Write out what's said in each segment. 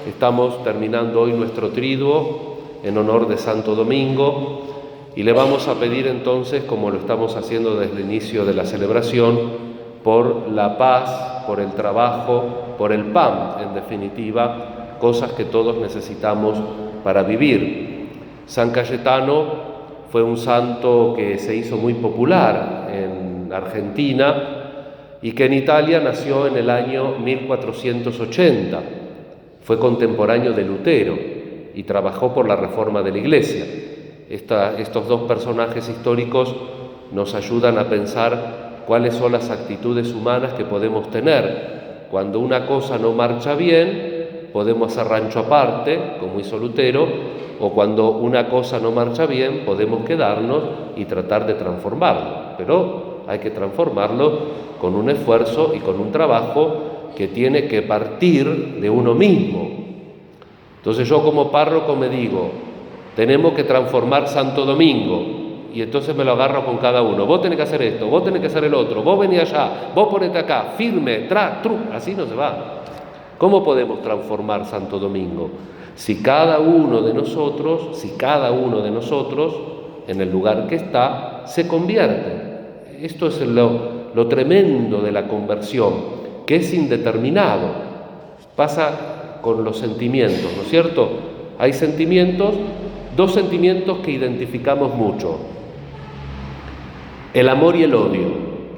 Estamos terminando hoy nuestro triduo en honor de Santo Domingo y le vamos a pedir entonces, como lo estamos haciendo desde el inicio de la celebración, por la paz, por el trabajo, por el pan, en definitiva, cosas que todos necesitamos para vivir. San Cayetano fue un santo que se hizo muy popular en Argentina y que en Italia nació en el año 1480. Fue contemporáneo de Lutero y trabajó por la reforma de la Iglesia. Estos dos personajes históricos nos ayudan a pensar cuáles son las actitudes humanas que podemos tener. Cuando una cosa no marcha bien, podemos hacer rancho aparte, como hizo Lutero, o cuando una cosa no marcha bien, podemos quedarnos y tratar de transformarlo. Pero hay que transformarlo con un esfuerzo y con un trabajo que tiene que partir de uno mismo. Entonces yo como párroco me digo, tenemos que transformar Santo Domingo, y entonces me lo agarro con cada uno. Vos tenés que hacer esto, vos tenés que hacer el otro, vos venís allá, vos ponete acá, firme, así no se va. ¿Cómo podemos transformar Santo Domingo? Si cada uno de nosotros, en el lugar que está, se convierte. Esto es lo tremendo de la conversión, que es indeterminado. Pasa con los sentimientos, ¿no es cierto? Hay sentimientos, dos sentimientos que identificamos mucho: el amor y el odio,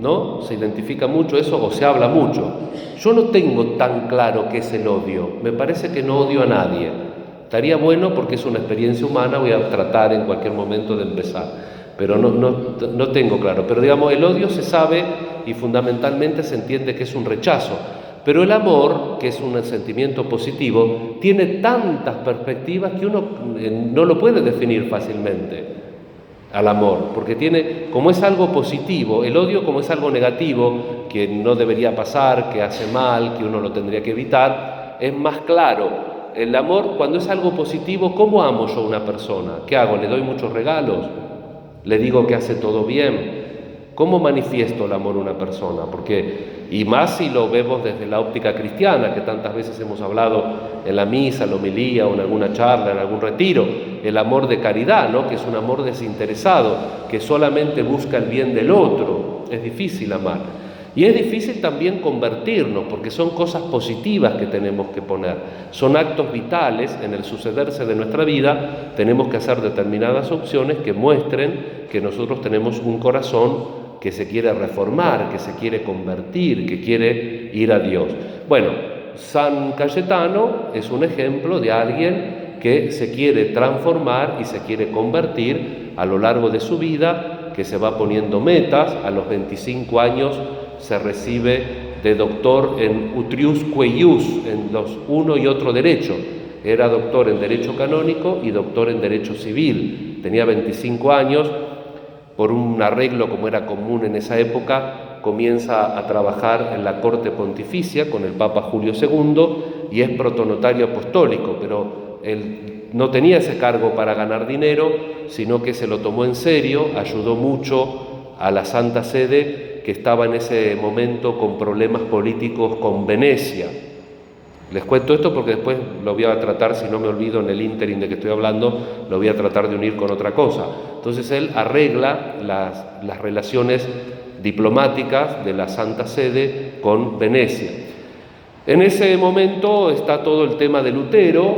¿no? Se identifica mucho eso o se habla mucho. Yo no tengo tan claro qué es el odio. Me parece que no odio a nadie. Estaría bueno porque es una experiencia humana, voy a tratar en cualquier momento de empezar, pero no tengo claro. Pero digamos, el odio se sabe y fundamentalmente se entiende que es un rechazo. Pero el amor, que es un sentimiento positivo, tiene tantas perspectivas que uno no lo puede definir fácilmente al amor, porque tiene, como es algo positivo, el odio como es algo negativo, que no debería pasar, que hace mal, que uno lo tendría que evitar, es más claro. El amor, cuando es algo positivo, ¿cómo amo yo a una persona? ¿Qué hago? ¿Le doy muchos regalos? ¿Le digo que hace todo bien? ¿Cómo manifiesto el amor a una persona? Porque, y más si lo vemos desde la óptica cristiana, que tantas veces hemos hablado en la misa, en la homilía o en alguna charla, en algún retiro, el amor de caridad, ¿no? Que es un amor desinteresado, que solamente busca el bien del otro. Es difícil amar. Y es difícil también convertirnos, porque son cosas positivas que tenemos que poner. Son actos vitales en el sucederse de nuestra vida. Tenemos que hacer determinadas opciones que muestren que nosotros tenemos un corazón que se quiere reformar, que se quiere convertir, que quiere ir a Dios. Bueno, San Cayetano es un ejemplo de alguien que se quiere transformar y se quiere convertir a lo largo de su vida, que se va poniendo metas. A los 25 años se recibe de doctor en utriusque ius, en los uno y otro derecho. Era doctor en Derecho Canónico y doctor en Derecho Civil. Tenía 25 años. Por un arreglo, como era común en esa época, comienza a trabajar en la corte pontificia con el Papa Julio II y es protonotario apostólico, pero él no tenía ese cargo para ganar dinero, sino que se lo tomó en serio, ayudó mucho a la Santa Sede, que estaba en ese momento con problemas políticos con Venecia. Les cuento esto porque después lo voy a tratar, si no me olvido en el ínterin de que estoy hablando, lo voy a tratar de unir con otra cosa. Entonces él arregla las relaciones diplomáticas de la Santa Sede con Venecia. En ese momento está todo el tema de Lutero,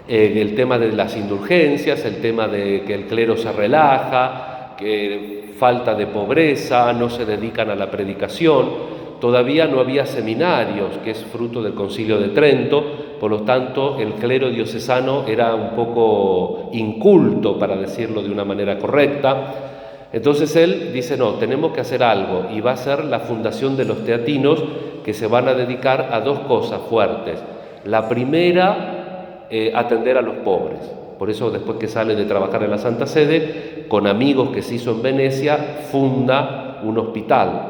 el tema de las indulgencias, el tema de que el clero se relaja, que falta de pobreza, no se dedican a la predicación. Todavía no había seminarios, que es fruto del Concilio de Trento, por lo tanto el clero diocesano era un poco inculto, para decirlo de una manera correcta. Entonces él dice, no, tenemos que hacer algo, y va a ser la fundación de los teatinos, que se van a dedicar a dos cosas fuertes. La primera, atender a los pobres. Por eso, después que sale de trabajar en la Santa Sede, con amigos que se hizo en Venecia, funda un hospital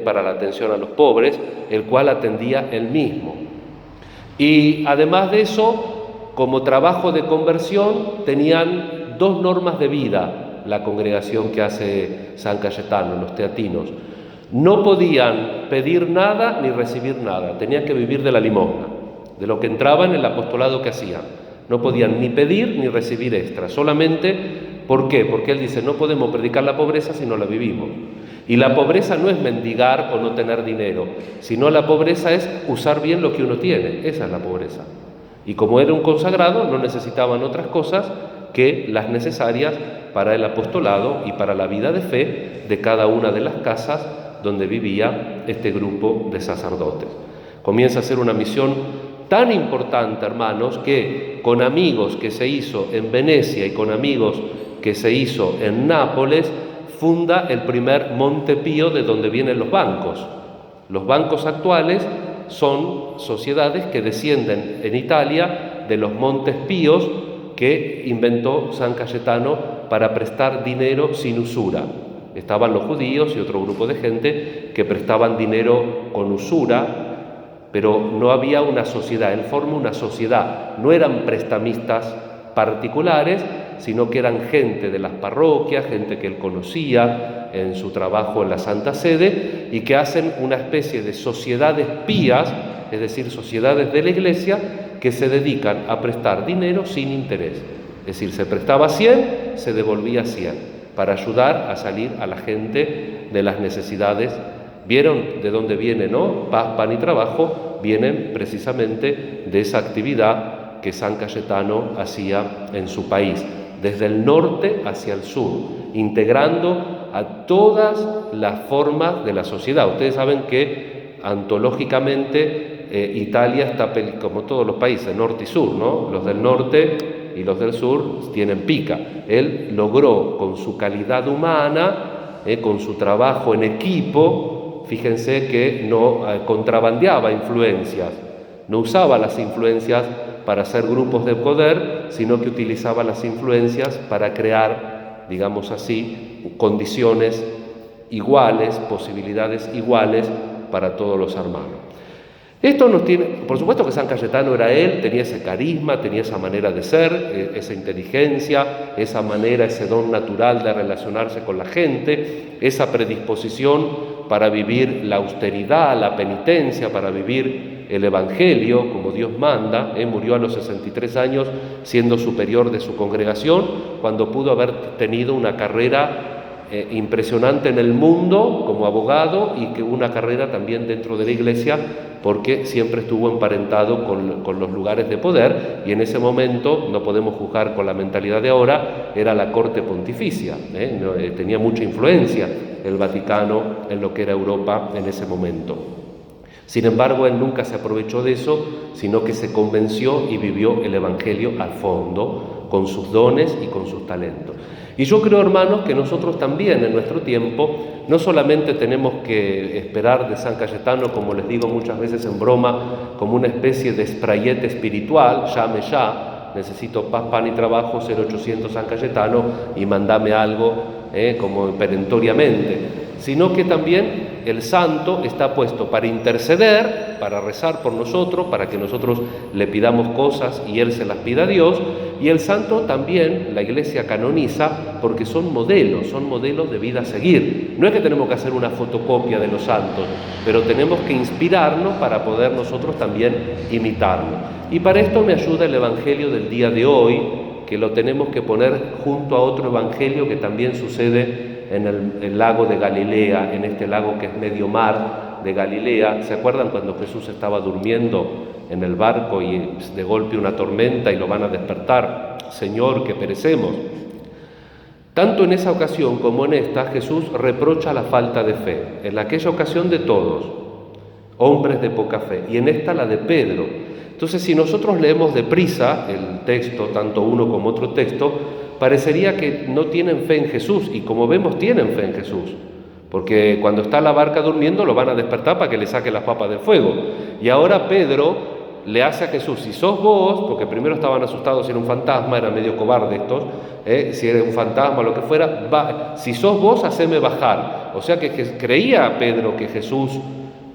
para la atención a los pobres, el cual atendía él mismo. Y además de eso, como trabajo de conversión, tenían dos normas de vida la congregación que hace San Cayetano, los teatinos. No podían pedir nada ni recibir nada, tenían que vivir de la limosna. de lo que entraba en el apostolado que hacían. No podían ni pedir ni recibir extra, solamente, ¿por qué? Porque él dice, no podemos predicar la pobreza si no la vivimos. Y la pobreza no es mendigar o no tener dinero, sino la pobreza es usar bien lo que uno tiene, esa es la pobreza. Y como era un consagrado, no necesitaban otras cosas que las necesarias para el apostolado y para la vida de fe de cada una de las casas donde vivía este grupo de sacerdotes. Comienza a ser una misión tan importante, hermanos, que con amigos que se hizo en Venecia y con amigos que se hizo en Nápoles, funda el primer Monte Pío de donde vienen los bancos. Los bancos actuales son sociedades que descienden en Italia de los Montes Píos que inventó San Cayetano para prestar dinero sin usura. Estaban los judíos y otro grupo de gente que prestaban dinero con usura, pero no había una sociedad. Él forma una sociedad, no eran prestamistas particulares, sino que eran gente de las parroquias, gente que él conocía en su trabajo en la Santa Sede, y que hacen una especie de sociedades pías, es decir, sociedades de la Iglesia, que se dedican a prestar dinero sin interés. Es decir, se prestaba 100, se devolvía 100, para ayudar a salir a la gente de las necesidades. ¿Vieron de dónde viene, no? Paz, pan y trabajo vienen precisamente de esa actividad que San Cayetano hacía en su país, desde el norte hacia el sur, integrando a todas las formas de la sociedad. Ustedes saben que antológicamente Italia está, como todos los países, norte y sur, ¿no? Los del norte y los del sur tienen pica. Él logró con su calidad humana, con su trabajo en equipo, fíjense que no contrabandeaba influencias, no usaba las influencias para hacer grupos de poder, sino que utilizaba las influencias para crear, digamos así, condiciones iguales, posibilidades iguales para todos los hermanos. Esto nos tiene, por supuesto que San Cayetano era él, tenía ese carisma, tenía esa manera de ser, esa inteligencia, esa manera, ese don natural de relacionarse con la gente, esa predisposición para vivir la austeridad, la penitencia, para vivir el Evangelio como Dios manda. Murió a los 63 años siendo superior de su congregación, cuando pudo haber tenido una carrera impresionante en el mundo como abogado y que una carrera también dentro de la Iglesia, porque siempre estuvo emparentado con los lugares de poder, y en ese momento, no podemos juzgar con la mentalidad de ahora, era la corte pontificia, tenía mucha influencia el Vaticano en lo que era Europa en ese momento. Sin embargo, él nunca se aprovechó de eso, sino que se convenció y vivió el Evangelio al fondo, con sus dones y con sus talentos. Y yo creo, hermanos, que nosotros también en nuestro tiempo no solamente tenemos que esperar de San Cayetano, como les digo muchas veces en broma, como una especie de sprayete espiritual, llame ya, necesito paz, pan y trabajo, 0800 San Cayetano y mandame algo como perentoriamente, sino que también el santo está puesto para interceder, para rezar por nosotros, para que nosotros le pidamos cosas y él se las pida a Dios, y el santo también la Iglesia canoniza porque son modelos de vida a seguir. No es que tenemos que hacer una fotocopia de los santos, pero tenemos que inspirarnos para poder nosotros también imitarlos. Y para esto me ayuda el Evangelio del día de hoy, que lo tenemos que poner junto a otro Evangelio que también sucede en el lago de Galilea, en este lago que es medio mar de Galilea. ¿Se acuerdan cuando Jesús estaba durmiendo en el barco y de golpe una tormenta y lo van a despertar? Señor, que perecemos. Tanto en esa ocasión como en esta, Jesús reprocha la falta de fe. En aquella ocasión de todos, hombres de poca fe, y en esta la de Pedro. Entonces, si nosotros leemos deprisa el texto, tanto uno como otro texto, parecería que no tienen fe en Jesús, y como vemos tienen fe en Jesús, porque cuando está la barca durmiendo lo van a despertar para que le saque las papas del fuego. Y ahora Pedro le hace a Jesús, si sos vos, porque primero estaban asustados si era un fantasma, era medio cobarde estos, si era un fantasma, lo que fuera, si sos vos, haceme bajar. O sea que creía Pedro que Jesús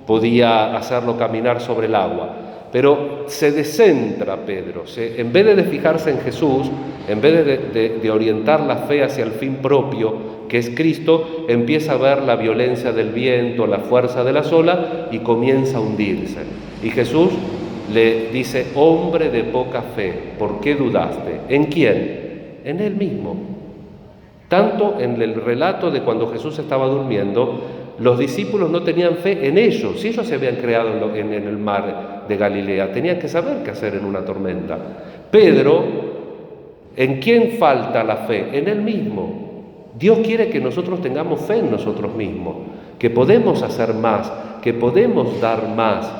podía hacerlo caminar sobre el agua. Pero se descentra Pedro, en vez de fijarse en Jesús, en vez de orientar la fe hacia el fin propio, que es Cristo, empieza a ver la violencia del viento, la fuerza de las olas y comienza a hundirse. Y Jesús le dice: hombre de poca fe, ¿por qué dudaste? ¿En quién? En Él mismo. Tanto en el relato de cuando Jesús estaba durmiendo, los discípulos no tenían fe en ellos. Si ellos se habían creado en el mar de Galilea, tenían que saber qué hacer en una tormenta. Pedro, ¿en quién falta la fe? En Él mismo. Dios quiere que nosotros tengamos fe en nosotros mismos, que podemos hacer más, que podemos dar más.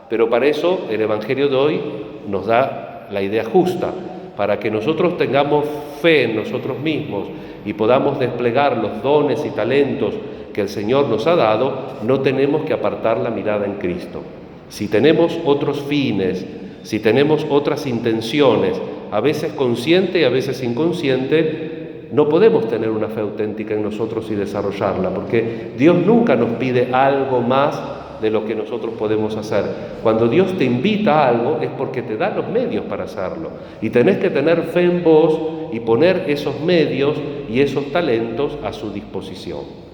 Pero para eso el Evangelio de hoy nos da la idea justa. Para que nosotros tengamos fe en nosotros mismos y podamos desplegar los dones y talentos que el Señor nos ha dado, no tenemos que apartar la mirada en Cristo. Si tenemos otros fines, si tenemos otras intenciones, a veces consciente y a veces inconsciente, no podemos tener una fe auténtica en nosotros y desarrollarla, porque Dios nunca nos pide algo más de lo que nosotros podemos hacer. Cuando Dios te invita a algo es porque te da los medios para hacerlo, y tenés que tener fe en vos y poner esos medios y esos talentos a su disposición.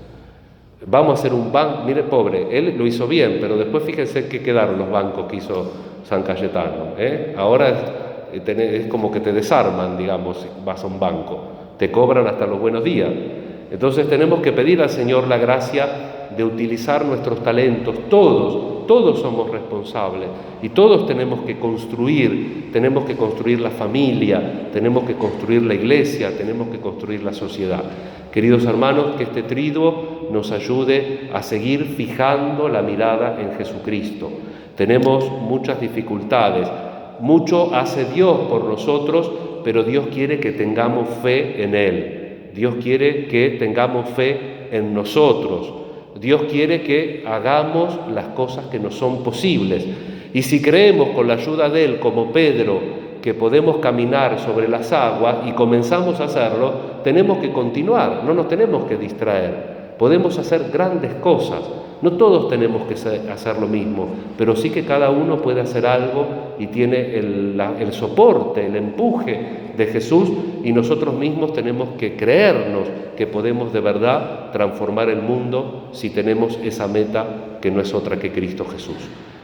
Vamos a hacer un banco, mire, pobre, él lo hizo bien, pero después fíjense qué quedaron los bancos que hizo San Cayetano, Ahora es como que te desarman, digamos, si vas a un banco, te cobran hasta los buenos días. Entonces tenemos que pedir al Señor la gracia de utilizar nuestros talentos. Todos somos responsables y todos tenemos que construir la familia, tenemos que construir la iglesia, tenemos que construir la sociedad. Queridos hermanos, que este triduo nos ayude a seguir fijando la mirada en Jesucristo. Tenemos muchas dificultades, mucho hace Dios por nosotros, pero Dios quiere que tengamos fe en Él. Dios quiere que tengamos fe en nosotros. Dios quiere que hagamos las cosas que nos son posibles. Y si creemos con la ayuda de Él, como Pedro, que podemos caminar sobre las aguas y comenzamos a hacerlo, tenemos que continuar, no nos tenemos que distraer. Podemos hacer grandes cosas. No todos tenemos que hacer lo mismo, pero sí que cada uno puede hacer algo y tiene el soporte, el empuje de Jesús, y nosotros mismos tenemos que creernos que podemos de verdad transformar el mundo si tenemos esa meta que no es otra que Cristo Jesús.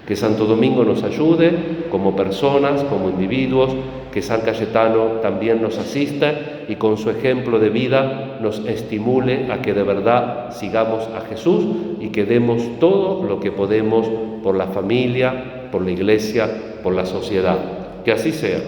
Que Santo Domingo nos ayude como personas, como individuos, que San Cayetano también nos asista y con su ejemplo de vida nos estimule a que de verdad sigamos a Jesús y que demos todo lo que podemos por la familia, por la iglesia, por la sociedad. Que así sea.